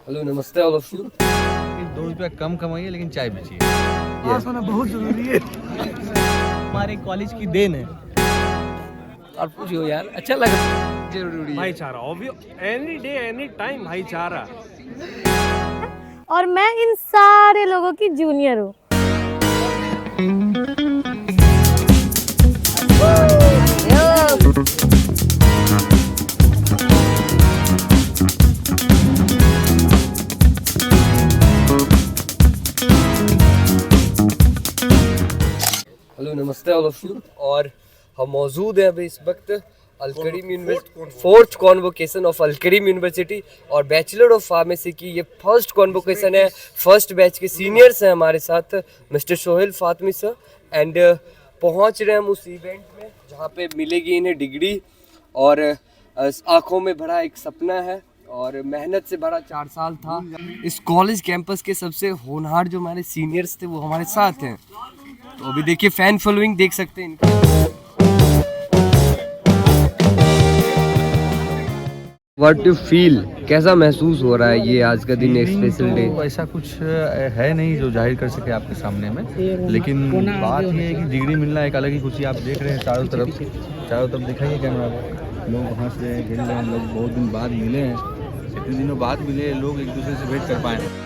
Hello नमस्ते all of you. 2 रुपया कम कमाइए लेकिन चाय बेचिए। पास होना बहुत जरूरी है। हमारे कॉलेज की देन है। और पूछो यार, अच्छा लगा। जरूरी है भाईचारा, एनी डे एनी टाइम भाईचारा। और मैं इन सारे लोगों की जूनियर हूँ। हेलो नमस्ते ऑल ऑफ यू। और हम मौजूद हैं अभी इस वक्त Alkarim university, fourth convocation of Alkarim university और बैचलर ऑफ फार्मेसी की ये फर्स्ट कॉन्वोकेशन है। फर्स्ट बैच के सीनियर्स हैं हमारे साथ mister Sohail Fatmi sir and पहुंच रहे हैं हम उस इवेंट में जहां पे मिलेगी इन्हें डिग्री और आंखों में भरा एक सपना है और मेहनत से भरा 4 साल था। इस कॉलेज कैंपस के सबसे होनहार जो हमारे सीनियर्स थे वो हमारे साथ हैं। तो अभी देखिए फैन फॉलोइंग देख सकते हैं इनकी। व्हाट यू फील, कैसा महसूस हो रहा है ये आज का दिन स्पेशल डे? तो ऐसा कुछ है नहीं जो जाहिर कर सके आपके सामने में, लेकिन बात ये है कि डिग्री मिलना एक अलग ही खुशी। आप देख रहे हैं चारों तरफ दिखाइए कैमरा पर, लोग हंस रहे हैं, खेल रहे हैं। लोग बहुत दिन बाद मिले हैं, इतने दिनों बाद मिले लोग एक दूसरे से भेंट कर पाए हैं।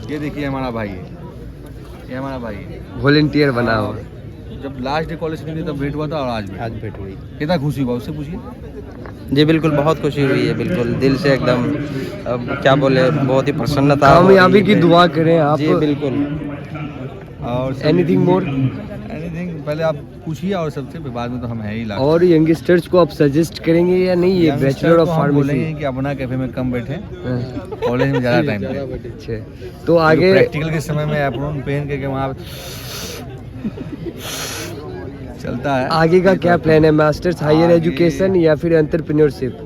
ये देखिए हमारा भाई है, ये हमारा भाई है, वॉलंटियर बना हुआ। जब लास्ट डे कॉलेज में तब भेंट हुआ था और आज भेंट हुई। कितना खुशी हुआ उससे पूछिए। जी बिल्कुल, बहुत खुशी हुई है, बिल्कुल दिल से एकदम। अब क्या बोले, बहुत ही प्रसन्नता। कामयाबी की दुआ करें आप। जी बिल्कुल। और एनीथिंग मोर? एनीथिंग पहले आप पूछिए और सबसे बाद में तो हम है ही लास्ट। और यंगस्टर्स को आप सजेस्ट करेंगे या नहीं ये बैचलर ऑफ फार्मेसी? बोलेंगे कि अपना कैफे में कम बैठे, कॉलेज में ज़्यादा टाइम दें। अच्छा, तो आगे प्रैक्टिकल के समय में एप्रोन पहन के वहाँ चलता है। आगे का क्या प्लान है? मास्टर्स, हायर एजुकेशन या फिर एंटरप्रेन्योरशिप?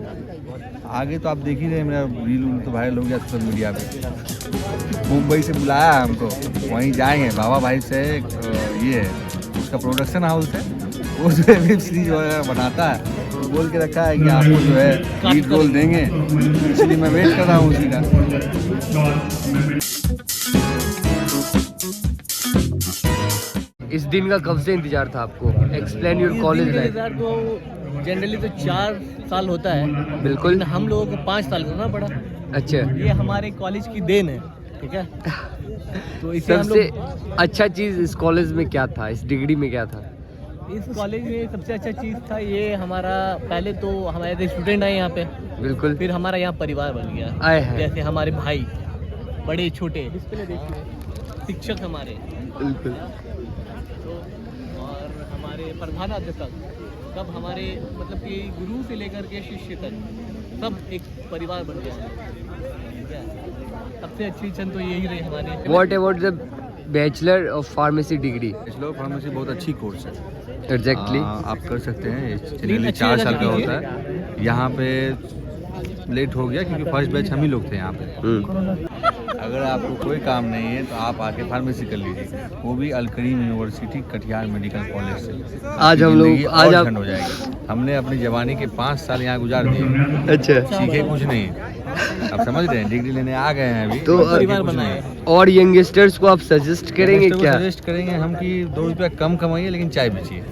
आगे तो आप देख ही रहे, मेरा रील तो वायरल हो गया सोशल मीडिया पे। मुंबई से बुलाया है हमको, वहीं जाएंगे। बाबा भाई से ये उसका प्रोडक्शन हाउस है, वो जो है वेब सीरीज वगैरह बनाता है, तो बोल के रखा है कि आपको जो है लीड रोल देंगे, इसलिए मैं वेट कर रहा हूँ उसी का। इस दिन का कब से इंतजार था आपको? Explain your college life. तो जनरली तो 4 साल होता है, बिल्कुल। लेकिन हम लोगों को 5 साल करना पड़ा। अच्छा, ये हमारे कॉलेज की देन है, ठीक है। तो इसे हम सबसे लोग, अच्छा चीज इस कॉलेज में क्या था, इस डिग्री में क्या था? इस कॉलेज में सबसे अच्छा चीज़ था ये हमारा, पहले तो हमारे स्टूडेंट आए यहाँ पे, बिल्कुल। फिर हमारा यहाँ परिवार बन गया। आए हैं। जैसे हमारे भाई बड़े छोटे, शिक्षक हमारे, बिल्कुल। और हमारे प्रधानाध्यापक, सब हमारे मतलब कि गुरु से लेकर के शिष्य तक सब एक परिवार बन गया, ठीक है। सबसे अच्छी क्षण तो यही रही हमारे। What about the bachelor of pharmacy degree? Bachelor of pharmacy बहुत अच्छी कोर्स है। एग्जैक्टली। आप कर सकते हैं, जनरली 4 साल का होता है। यहाँ पे लेट हो गया क्योंकि फर्स्ट बैच हम ही लोग थे यहाँ पे। अगर आपको कोई काम नहीं है तो आप आके फार्मेसी कर लीजिए, वो भी Alkarim university Katihar medical college से। आज हम लोग आज आप हो जाएगा। हमने अपनी जवानी के 5 साल यहाँ गुजार दिए। अच्छा, सीखे कुछ नहीं, आप समझ रहे हैं, डिग्री लेने आ गए हैं अभी तो परिवार बनाए। और यंगस्टर्स को आप सजेस्ट करेंगे क्या? सजेस्ट करेंगे हम कि 2 रुपया कम कमाइए लेकिन चाय बेचिए।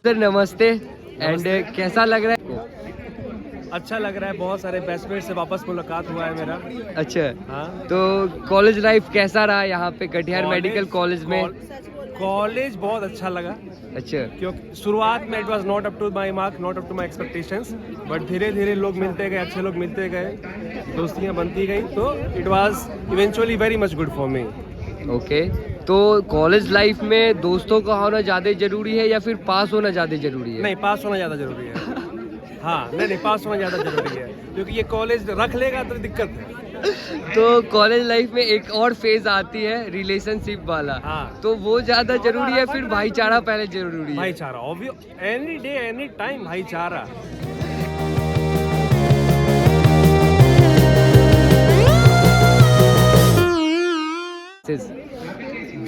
सर नमस्ते एंड कैसा लग रहा है? अच्छा लग रहा है, बहुत सारे बैचमेट से वापस मुलाकात हुआ है मेरा। अच्छा, हाँ, तो कॉलेज लाइफ कैसा रहा यहाँ पे कटिहार मेडिकल कॉलेज में? कॉलेज बहुत अच्छा लगा, अच्छा, क्योंकि शुरुआत में it was not up to my mark, not up to my expectations, but धीरे धीरे लोग मिलते गए, अच्छे लोग मिलते गए, दोस्तियां बनती गई, तो it was eventually very much good for me. Okay. तो कॉलेज लाइफ में दोस्तों का होना ज़्यादा जरूरी है या फिर पास होना ज़्यादा जरूरी है? नहीं, पास होना ज़्यादा जरूरी है। हाँ, नहीं, पास होना ज़्यादा जरूरी है, क्योंकि ये कॉलेज रख लेगा तो दिक्कत है। तो कॉलेज लाइफ में एक और फेज आती है रिलेशनशिप वाला, हाँ। तो वो ज़्यादा जरूरी है फिर भाईचारा पहले जरूरी है? भाईचारा, obvious, any day any time भाईचारा।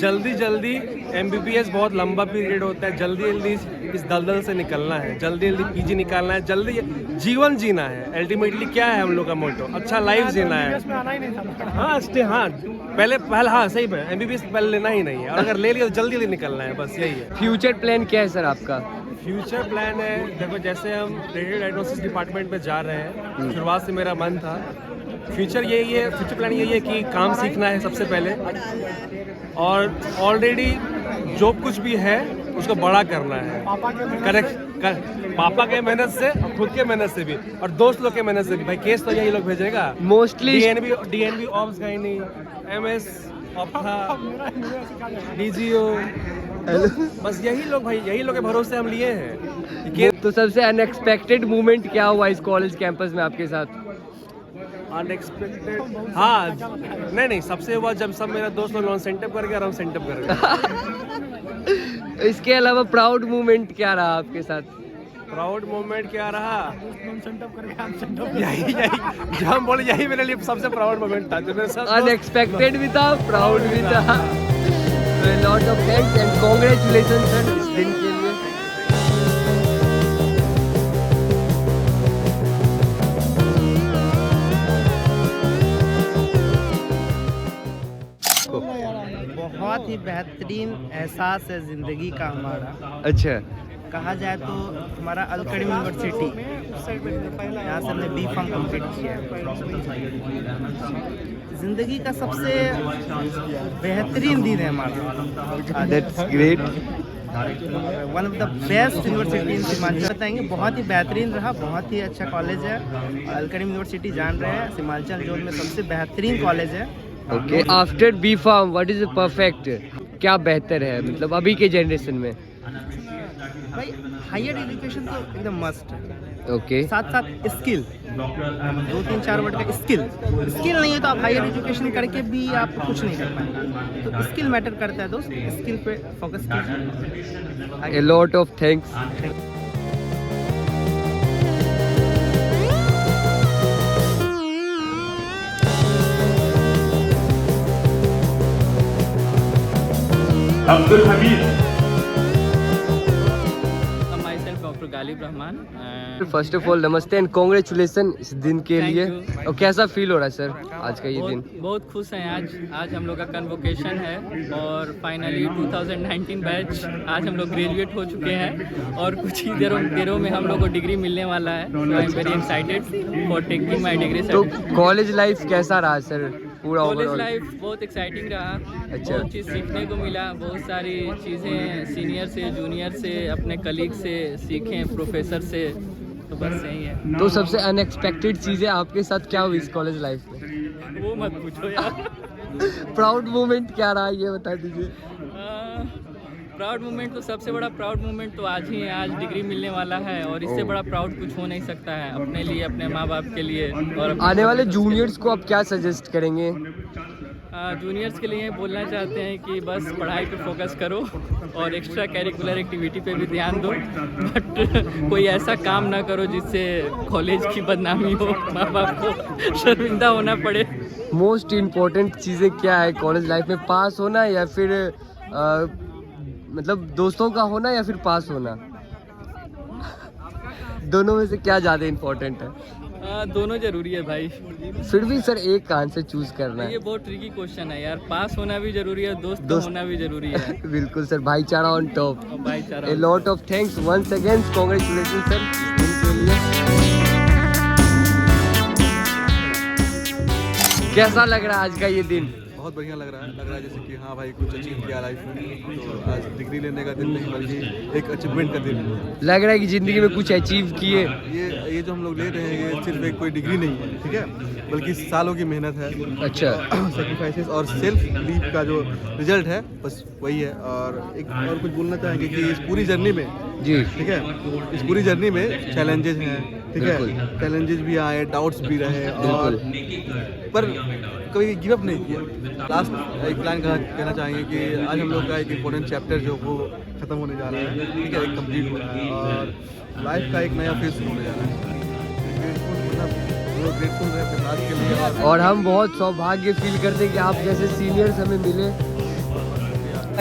जल्दी जल्दी MBBS बहुत लंबा पीरियड होता है, जल्दी जल्दी इस दलदल से निकलना है, जल्दी जल्दी PG निकालना है, जल्दी जीवन जीना है। अल्टीमेटली क्या है हम लोग का मोटो? अच्छा लाइफ जीना है। हाँ, पहले हाँ सही में MBBS पहले लेना ही नहीं है, और अगर ले लिया तो जल्दी जल्दी निकलना है, बस यही है। फ्यूचर प्लान क्या है सर आपका? फ्यूचर प्लान है, देखो जैसे हम रेडियो डायग्नोसिस डिपार्टमेंट में जा रहे हैं, शुरुआत से मेरा मन था। फ्यूचर प्लान यही है कि काम सीखना है सबसे पहले, और ऑलरेडी जो कुछ भी है उसको बड़ा करना है, पापा के मेहनत से और खुद के मेहनत से भी, और दोस्त लोग के मेहनत से भी। भाई केस तो यही लोग भेजेगा mostly DNB obs gynae, MS ophtha, DGO, बस यही लोग के भरोसे हम लिए हैं। तो सबसे अनएक्सपेक्टेड मोमेंट क्या हुआ इस कॉलेज कैंपस में आपके साथ? अनएक्सपेक्टेड, हाँ, नहीं, सबसे हुआ जब सब मेरा दोस्त लोग नॉन सेंटअप कर गया और हम सेंटअप कर गए। इसके अलावा प्राउड मोमेंट क्या रहा आपके साथ? प्राउड मोमेंट क्या रहा? यही जब हम बोले यही मेरे लिए सबसे प्राउड मोमेंट था, जो मेरे साथ अनएक्सपेक्टेड भी था, प्राउड भी था। Lot of thanks and congratulation sir इस दिन के लिए। बहुत ही बेहतरीन एहसास है ज़िंदगी का हमारा। अच्छा, कहा जाए तो हमारा अलकड़ी यूनिवर्सिटी, यहाँ से हमने B.Pharm कंप्लीट किया है। ज़िंदगी का सबसे बेहतरीन दिन है हमारा। That's great. One of the best university in Seemanchal. बताएंगे बहुत ही बेहतरीन रहा, बहुत ही अच्छा कॉलेज है। अलकड़ी यूनिवर्सिटी जान रहे हैं, सीमांचल जोन में सबसे बेहतरीन कॉलेज है। Okay, after B.Pharm what is perfect? क्या बेहतर है मतलब अभी के जनरेशन में? भाई हायर एजुकेशन तो एकदम मस्ट है। ओके, साथ साथ स्किल, 2-3-4 वर्ड का स्किल नहीं है तो आप हायर एजुकेशन करके भी आप कुछ नहीं कर पाएंगे। तो स्किल मैटर करता है दोस्त, स्किल पे फोकस कीजिए। a lot of thanks। Abdul Hamid. myself Dr. Galib Rahman। First of all नमस्ते एंड कांग्रेचुलेशन इस दिन के Thank लिए। you। और कैसा फील हो रहा है सर आज का ये दिन? बहुत खुश हैं आज हम लोग का कन्वोकेशन है, और फाइनली 2019 बैच आज हम लोग ग्रेजुएट हो चुके हैं, और कुछ ही देरों में हम लोग को डिग्री मिलने वाला है। I am very excited for taking my degree. तो कॉलेज लाइफ कैसा रहा सर पूरा कॉलेज ओवरऑल? लाइफ बहुत एक्साइटिंग रहा। अच्छा। बहुत चीज़ सीखने को मिला, बहुत सारी चीज़ें सीनियर से जूनियर से अपने कलीग से सीखें, प्रोफेसर से, तो बस यही है। तो सबसे अनएक्सपेक्टेड चीजें आपके साथ क्या हुई इस कॉलेज लाइफ में? वो मत पूछो यार। प्राउड मोमेंट क्या रहा ये बता दीजिए। प्राउड मोमेंट तो सबसे बड़ा प्राउड मोमेंट तो आज ही है, आज डिग्री मिलने वाला है, और इससे बड़ा प्राउड कुछ हो नहीं सकता है अपने लिए, अपने माँ बाप के लिए। और आने वाले जूनियर्स को आप क्या सजेस्ट करेंगे? जूनियर्स के लिए बोलना चाहते हैं कि बस पढ़ाई पे फोकस करो और एक्स्ट्रा कैरिकुलर एक्टिविटी पे भी ध्यान दो, बट कोई ऐसा काम ना करो जिससे कॉलेज की बदनामी हो, माँ बाप को शर्मिंदा होना पड़े। मोस्ट इम्पोर्टेंट चीज़ें क्या है कॉलेज लाइफ में? पास होना या फिर मतलब दोस्तों का होना या फिर पास होना? दोनों में से क्या ज़्यादा इम्पोर्टेंट है? दोनों जरूरी है भाई। फिर भी सर एक आंसर चूज करना ये है। बहुत ट्रिकी क्वेश्चन है यार, पास होना भी जरूरी है, दोस्त होना भी जरूरी है। बिल्कुल सर, भाईचारा ऑन टॉप। और भाईचारा। A lot of thanks once again, congratulations sir इस दिन के लिए। कैसा लग रहा है आज का ये दिन बहुत बढ़िया लग रहा है जैसे कि हाँ भाई कुछ अचीव किया लाइफ में। तो आज डिग्री लेने का दिन नहीं बल्कि एक अचीवमेंट का दिन है। लग रहा है कि ज़िंदगी में कुछ अचीव किए। ये जो हम लोग ले रहे हैं ये सिर्फ एक कोई डिग्री नहीं है, ठीक है, बल्कि सालों की मेहनत है, अच्छा, सेक्रीफाइसेस और सेल्फ बिलीफ का जो रिजल्ट है बस वही है। और एक और कुछ बोलना चाहेंगे कि इस पूरी जर्नी में जी, ठीक है, इस पूरी जर्नी में चैलेंजेस हैं, ठीक है, चैलेंजेस भी आए, डाउट्स भी रहे, और पर कभी गिव अप नहीं किया। लास्ट एक लाइन कहना चाहेंगे कि आज हम लोग का एक इम्पोर्टेंट चैप्टर जो वो ख़त्म होने जा रहा है, ठीक है, एक कंप्लीट हो रहा है और लाइफ का एक नया फेज शुरू होने जा रहा है। ग्रेटफुल है अपने बात के लिए, और हम बहुत सौभाग्य फील करते हैं कि आप जैसे सीनियर्स हमें मिले।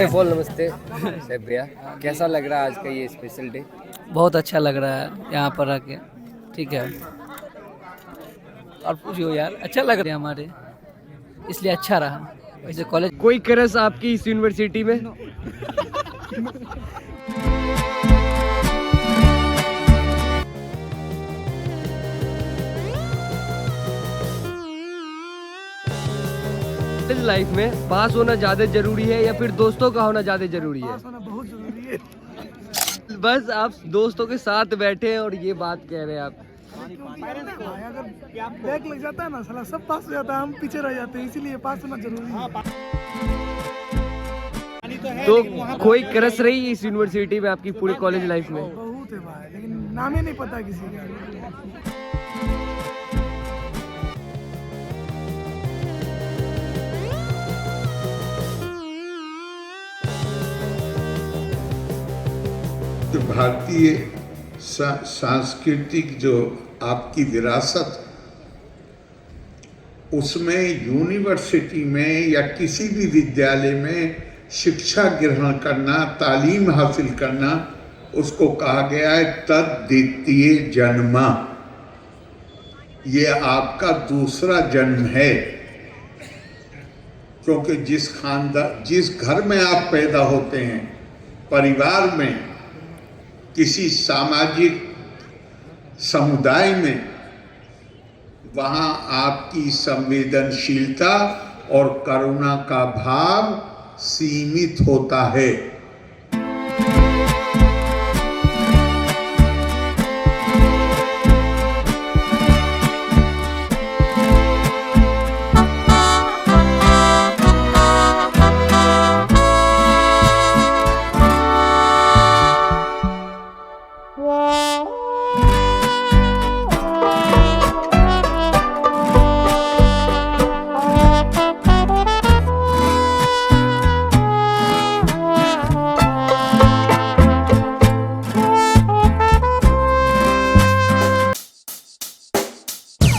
फॉल नमस्ते सैफ भैया, कैसा लग रहा है आज का ये स्पेशल डे? बहुत अच्छा लग रहा है यहाँ पर आके, ठीक है। और पूछियो यार, अच्छा लग रहा है हमारे, इसलिए अच्छा रहा। वैसे कॉलेज कोई क्रश आपकी इस यूनिवर्सिटी में? लाइफ में पास होना ज्यादा जरूरी है या फिर दोस्तों का होना ज्यादा जरूरी है? पास होना बहुत जरूरी है। बस आप दोस्तों के साथ बैठे हैं और ये बात कह रहे हैं आप। अगर बैक लग जाता है ना साला, सब पास हो जाता है, हम पीछे रह जाते हैं, इसीलिए पास होना जरूरी है। तो कोई क्रश रही इस यूनिवर्सिटी में आपकी पूरे कॉलेज लाइफ में? बहुत है भाई, लेकिन नाम ही नहीं पता किसी का। जो भारतीय सांस्कृतिक जो आपकी विरासत, उसमें यूनिवर्सिटी में या किसी भी विद्यालय में शिक्षा ग्रहण करना, तालीम हासिल करना, उसको कहा गया है तद्वितीय जन्म। ये आपका दूसरा जन्म है, क्योंकि जिस घर में आप पैदा होते हैं, परिवार में, किसी सामाजिक समुदाय में, वहाँ आपकी संवेदनशीलता और करुणा का भाव सीमित होता है।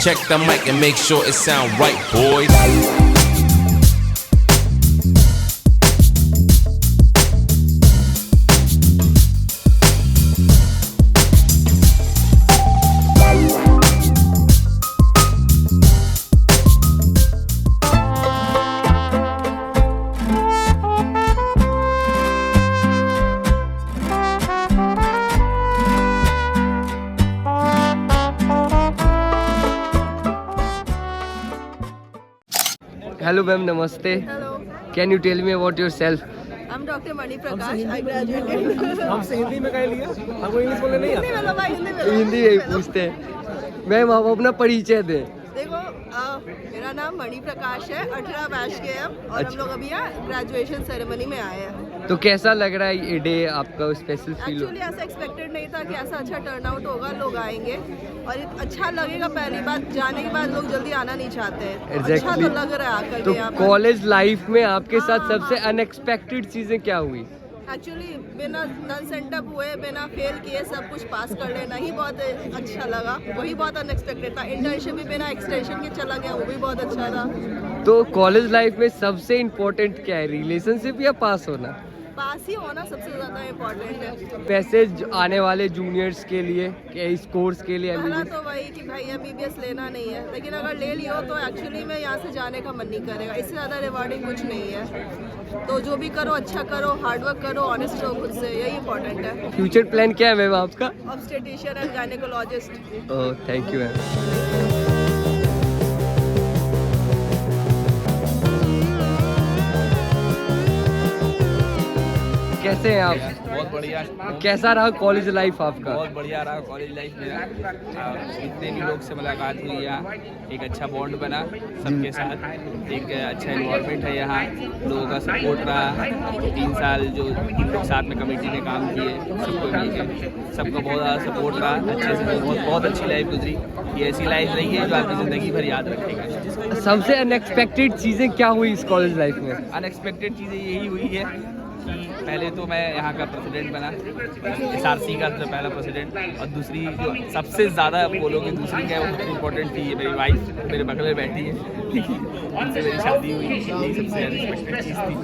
Check the mic and make sure it sound right, boys. Hello ma'am, namaste. Hello, Can you tell me about yourself? I'm Dr. Mani Prakash. I graduated. हमसे हिंदी में कह लिया, हमको इंग्लिश बोलने नहीं आता। हिंदी में लो भाई, हिंदी में लो। हिंदी में ही पूछते हैं। मैम आप अपना परिचय दें। देखो, मेरा नाम मणि प्रकाश है, 18 बैच के हम, और हम लोग अभी यहाँ ग्रेजुएशन सेरेमनी में आए हैं। तो कैसा लग रहा है ये डे आपका? Special feel? एक्चुअली ऐसा एक्सपेक्टेड नहीं था कि ऐसा अच्छा टर्नआउट होगा, लोग आएंगे और अच्छा लगेगा। पहली बार जाने के बाद लोग जल्दी आना नहीं चाहते हैं। अच्छा तो लग रहा है आकर तो के यहाँ पर। कॉलेज लाइफ में आपके साथ सबसे अनएक्सपेक्टेड चीजें क्या हुई? एक्चुअली बिना नन सेंटअप हुए, बिना फेल किए सब कुछ पास कर लेना ही बहुत अच्छा लगा। वही बहुत अनएक्सपेक्टेड था। इंटर्नशिप भी बिना एक्सटेंशन के चला गया, वो भी बहुत अच्छा था। तो कॉलेज लाइफ में सबसे इम्पोर्टेंट क्या है, रिलेशनशिप या पास होना? पास ही होना सबसे ज़्यादा इम्पोर्टेंट है। पैसेज आने वाले जूनियर्स के लिए, इस कोर्स के लिए? पहला तो वही कि भाई MBBS लेना नहीं है, लेकिन अगर ले लियो तो एक्चुअली में यहाँ से जाने का मन नहीं करेगा। इससे ज़्यादा रिवार्डिंग कुछ नहीं है। तो जो भी करो अच्छा करो, हार्डवर्क करो, ऑनेस्ट रहो खुद से, यही इंपॉर्टेंट है। फ्यूचर प्लान क्या है मैम आपका? Obstetrician and gynaecologist. Oh, thank you ma'am. कैसे हैं आप? बहुत बढ़िया। कैसा रहा कॉलेज लाइफ आपका? बहुत बढ़िया रहा कॉलेज लाइफ मेरा। इतने भी लोग से मुलाकात हुई यहाँ, एक अच्छा बॉन्ड बना सबके साथ, एक अच्छा इन्वायरमेंट है यहाँ, लोगों का सपोर्ट रहा। 3 साल जो साथ में कमेटी में काम किए सबको मिलकर, सबका बहुत ज़्यादा सपोर्ट रहा। अच्छे से बहुत अच्छी लाइफ गुजरी। ये ऐसी लाइफ रही है जो आपकी ज़िंदगी भर याद रखेगा। सबसे अनएक्सपेक्टेड चीज़ें क्या हुई इस कॉलेज लाइफ में? अनएक्सपेक्टेड चीज़ें यही हुई है कि पहले तो मैं यहाँ का प्रेसिडेंट बना, SRC का सबसे पहला प्रेसिडेंट, और दूसरी जो सबसे ज़्यादा बोलोगे दूसरी क्या है वो सबसे इम्पोर्टेंट थी, मेरी वाइफ मेरे बगल में बैठी है, उनसे मेरी शादी हुई। यही सबसे अनएक्सपेक्टेड चीज़ थी।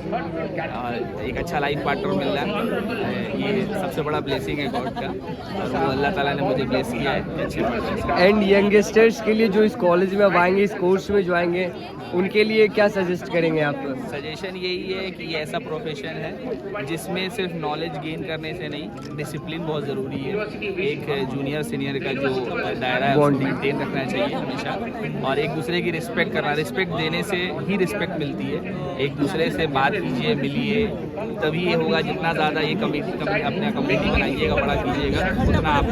और एक अच्छा लाइफ पार्टनर मिलना, ये सबसे बड़ा ब्लेसिंग है गॉड का, और वो अल्लाह ताला ने मुझे ब्लेस किया है अच्छे पार्टनर। एंड यंगस्टर्स के लिए जो इस कॉलेज में अब आएंगे, इस कोर्स में जो आएंगे, उनके लिए क्या सजेस्ट करेंगे आप? सजेशन यही है कि ये ऐसा प्रोफेशन है जिसमें सिर्फ नॉलेज गेन करने से नहीं, डिसिप्लिन बहुत ज़रूरी है। एक जूनियर सीनियर का जो दायरा है उसको मेंटेन रखना चाहिए हमेशा, और एक दूसरे की रिस्पेक्ट करना। रिस्पेक्ट देने से ही रिस्पेक्ट मिलती है। एक दूसरे से बात कीजिए, मिलिए, तभी ये होगा। जितना ज़्यादा ये अपना कम्युनिटी बनाइएगा, बड़ा कीजिएगा, उतना आप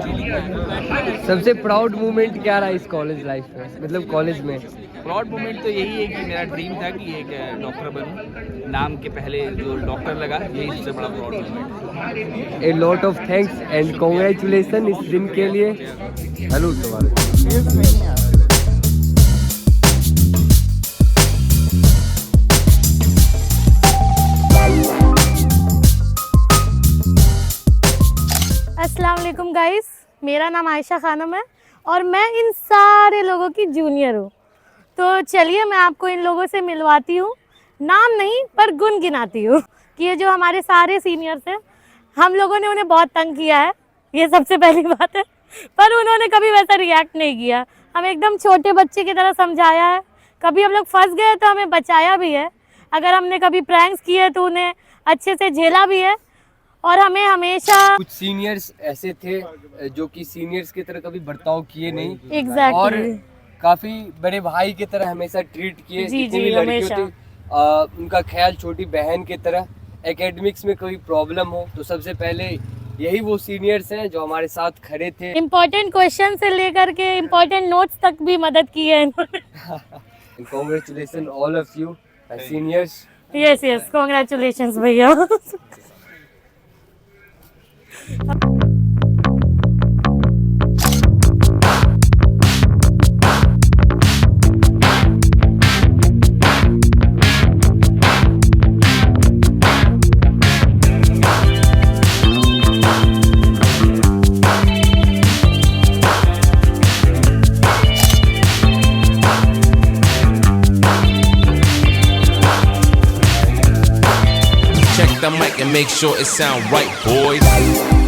मिलेगा। सबसे प्राउड मोमेंट क्या रहा इस कॉलेज लाइफ में, मतलब कॉलेज में? प्राउड मोमेंट तो यही है कि मेरा ड्रीम था कि एक डॉक्टर बनूं, नाम के पहले जो डॉक्टर लगा, यही सबसे बड़ा proud moment. A lot of thanks and congratulation इस दिन के लिए। हेलो अस्सलाम वालेकुम गाइस, मेरा नाम आयशा खानम है और मैं इन सारे लोगों की जूनियर हूँ। तो चलिए मैं आपको इन लोगों से मिलवाती हूँ, नाम नहीं पर गुण गिनाती हूँ कि ये जो हमारे सारे सीनियर्स हैं, हम लोगों ने उन्हें बहुत तंग किया है, ये सबसे पहली बात है, पर उन्होंने कभी वैसा रिएक्ट नहीं किया। हम एकदम छोटे बच्चे की तरह समझाया है, कभी हम लोग फंस गए तो हमें बचाया भी है, अगर हमने कभी प्रैंक्स किए तो उन्हें अच्छे से झेला भी है, और हमें हमेशा कुछ सीनियर्स ऐसे थे जो कि सीनियर्स की तरह कभी बर्ताव किए नहीं। Exactly. और काफी बड़े भाई की तरह हमेशा ट्रीट किए। जितनी भी लड़कियों थी उनका ख्याल छोटी बहन की तरह। एकेडमिक्स में कोई प्रॉब्लम हो तो सबसे पहले यही वो सीनियर्स हैं जो हमारे साथ खड़े थे। इम्पोर्टेंट क्वेश्चन से लेकर के इम्पोर्टेंट नोट्स तक भी मदद की है इन्होंने। Congratulation all of you seniors. Yes congratulations भैया। Check the mic and make sure it sound right, boys.